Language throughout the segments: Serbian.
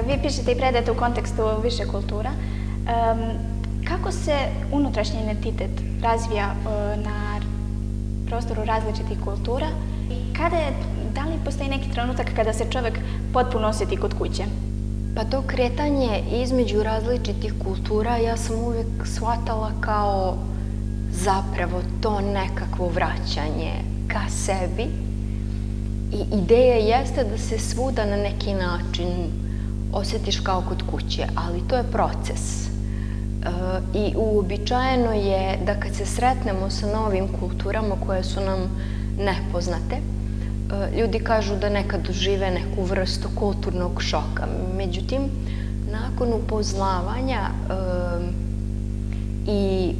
Vi pišete i predajete u kontekstu više kultura. Kako se unutrašnji identitet razvija na prostoru različitih kultura? Da li postoji neki trenutak kada se čovjek potpuno osjeti kod kuće? Pa to kretanje između različitih kultura ja sam uvijek shvatala kao zapravo to nekakvo vraćanje ka sebi. I ideja jeste da se svuda na neki način osjetiš kao kod kuće, ali to je proces. I uobičajeno je da kad se sretnemo sa novim kulturama koje su nam nepoznate, ljudi kažu da nekad dožive neku vrstu kulturnog šoka. Međutim, nakon upoznavanja i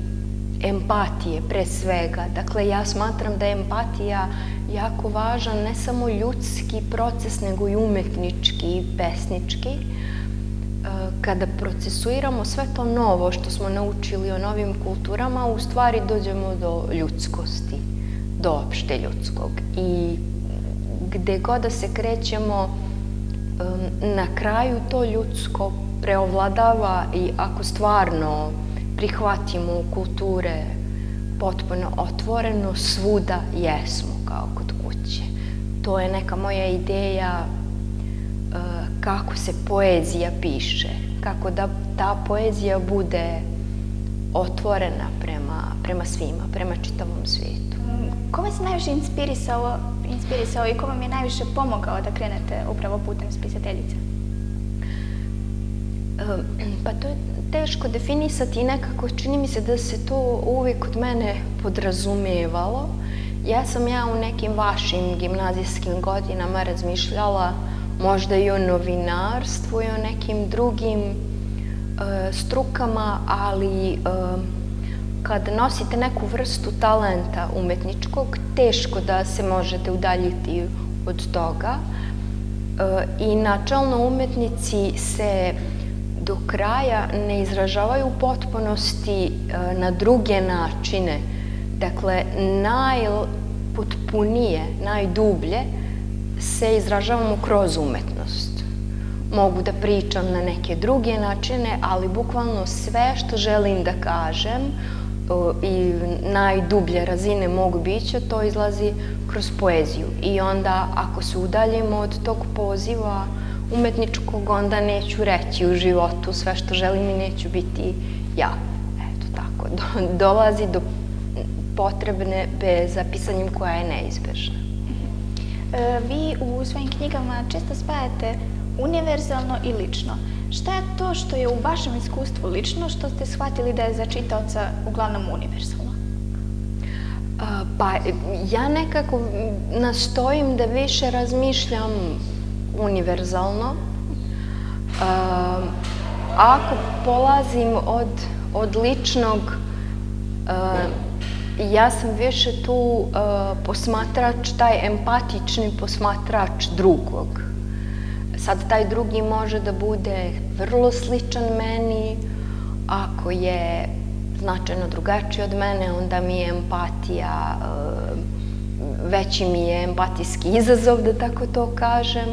empatije pre svega, dakle ja smatram da je empatija jako važan ne samo ljudski proces, nego i umetnički i pesnički. Kada procesuiramo sve to novo što smo naučili o novim kulturama, u stvari dođemo do ljudskosti, do opšte ljudskog. I gde god da se krećemo, na kraju to ljudsko preovladava i ako stvarno prihvatimo kulture potpuno otvoreno, svuda jesmo kao kod kuće. To je neka moja ideja kako se poezija piše, kako da ta poezija bude otvorena prema svima, prema čitavom svijetu. Ko vas je najviše inspirisao i ko vam je najviše pomogao da krenete upravo putem spisateljice? Pa to je teško definisati i nekako čini mi se da se to uvijek kod mene podrazumijevalo. Ja sam u nekim vašim gimnazijskim godinama razmišljala možda i o novinarstvu i o nekim drugim strukama, ali kad nosite neku vrstu talenta umetničkog, teško da se možete udaljiti od toga. I načelno umetnici se do kraja ne izražavaju u potpunosti na druge načine. Dakle, najpotpunije, najdublje se izražavamo kroz umetnost. Mogu da pričam na neke druge načine, ali bukvalno sve što želim da kažem i najdublje razine mog bića, to izlazi kroz poeziju. I onda, ako se udaljimo od tog poziva umetničkog, onda neću reći u životu sve što želim i neću biti ja. Eto tako, dolazi do potrebe za pisanjem koja je neizbežna. Vi u svojim knjigama često spajate univerzalno i lično. Šta je to što je u vašem iskustvu lično, što ste shvatili da je za čitaoca uglavnom univerzalno? Pa ja nekako nastojim da više razmišljam univerzalno. Ako polazim od ličnog, ja sam više tu posmatrač, taj empatični posmatrač drugog. Sad taj drugi može da bude vrlo sličan meni, ako je značajno drugačiji od mene, onda mi je empatija, veći mi je empatijski izazov, da tako to kažem,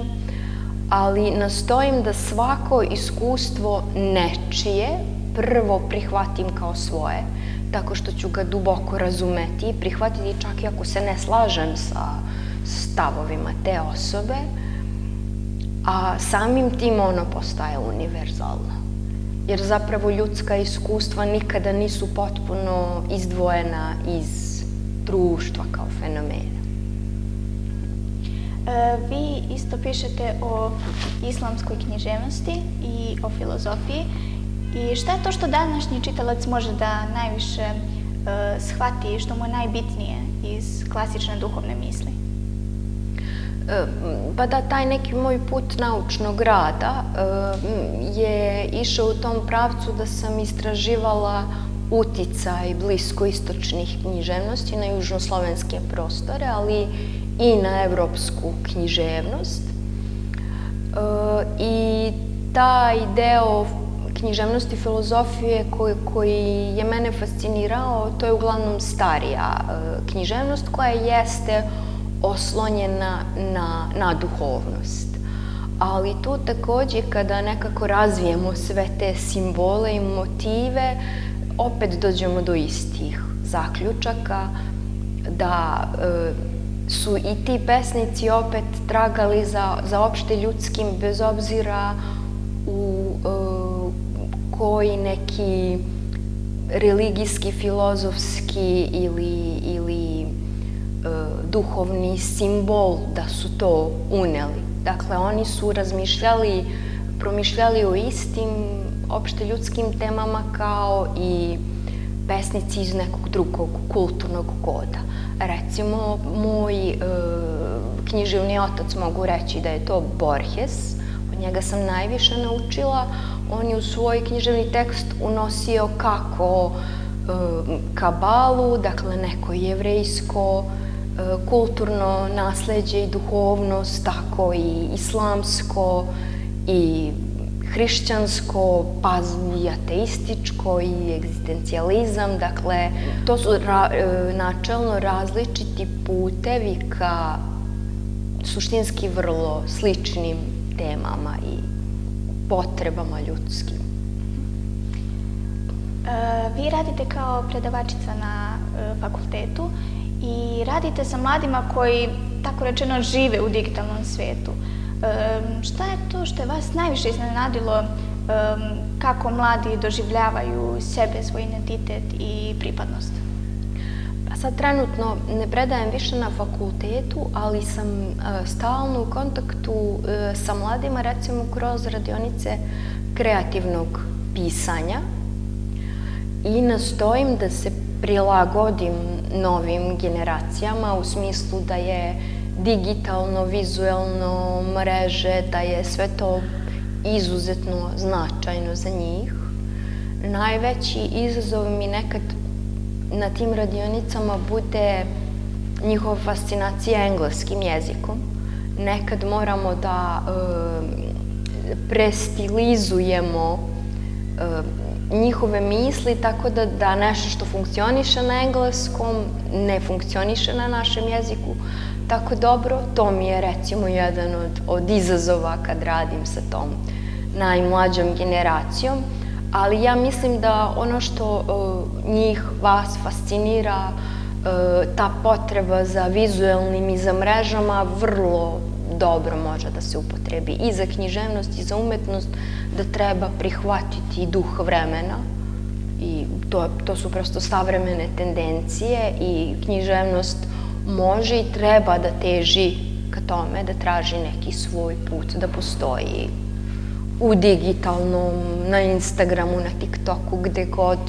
ali nastojim da svako iskustvo nečije prvo prihvatim kao svoje, tako što ću ga duboko razumeti i prihvatiti čak i ako se ne slažem sa stavovima te osobe, a samim tim ono postaje univerzalno. Jer zapravo ljudska iskustva nikada nisu potpuno izdvojena iz društva kao fenomena. Vi isto pišete o islamskoj književnosti i o filozofiji. I šta je to što današnji čitalac može da najviše shvati i što mu je najbitnije iz klasične duhovne misli? Pa da, taj neki moj put naučnog rada je išao u tom pravcu da sam istraživala uticaj bliskoistočnih književnosti na južnoslovenske prostore, ali i na evropsku književnost. I taj deo književnosti filozofije koji je mene fascinirao, to je uglavnom starija književnost koja jeste oslonjena na duhovnost. ali tu također kada nekako razvijemo sve te simbole i motive, opet dođemo do istih zaključaka, da su i ti pesnici opet tragali za opšte ljudskim, bez obzira u koji neki religijski, filozofski ili duhovni simbol da su to uneli. Dakle, oni su promišljali o istim opšte ljudskim temama kao i pesnici iz nekog drugog kulturnog koda. Recimo, moj književni otac, mogu reći da je to Borges, od njega sam najviše naučila. On je u svoj književni tekst unosio kako kabalu, dakle neko jevrejsko kulturno nasleđe i duhovnost, tako i islamsko i hrišćansko, pa i ateističko i egzistencijalizam. Dakle, to su načelno različiti putevi ka suštinski vrlo sličnim temama i potrebama ljudskim. Vi radite kao predavačica na fakultetu i radite sa mladima koji, tako rečeno, žive u digitalnom svetu. Šta je to što je vas najviše iznenadilo kako mladi doživljavaju sebe, svoj identitet i pripadnost? Pa sad trenutno ne predajem više na fakultetu, ali sam stalno u kontaktu sa mladima, recimo kroz radionice kreativnog pisanja, i nastojim da se prilagodim novim generacijama u smislu da je digitalno, vizuelno, mreže, da je sve to izuzetno značajno za njih. Najveći izazov mi nekad na tim radionicama bude njihova fascinacija engleskim jezikom. Nekad moramo da prestilizujemo njihove misli, tako da nešto što funkcioniše na engleskom ne funkcioniše na našem jeziku tako dobro. To mi je recimo jedan od izazova kad radim sa tom najmlađom generacijom, ali ja mislim da ono što vas fascinira, ta potreba za vizuelnim i za mrežama, vrlo dobro može da se upotrebi i za književnost i za umetnost, da treba prihvatiti duh vremena, i to su prosto savremene tendencije i književnost može i treba da teži ka tome, da traži neki svoj put, da postoji u digitalnom, na Instagramu, na TikToku, gde god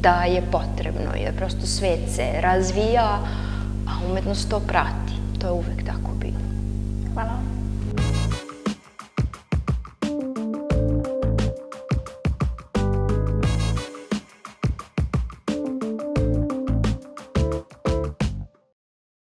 da je potrebno, jer prosto svet se razvija, a umetnost to prati. To je uvek tako bilo. Hvala vam.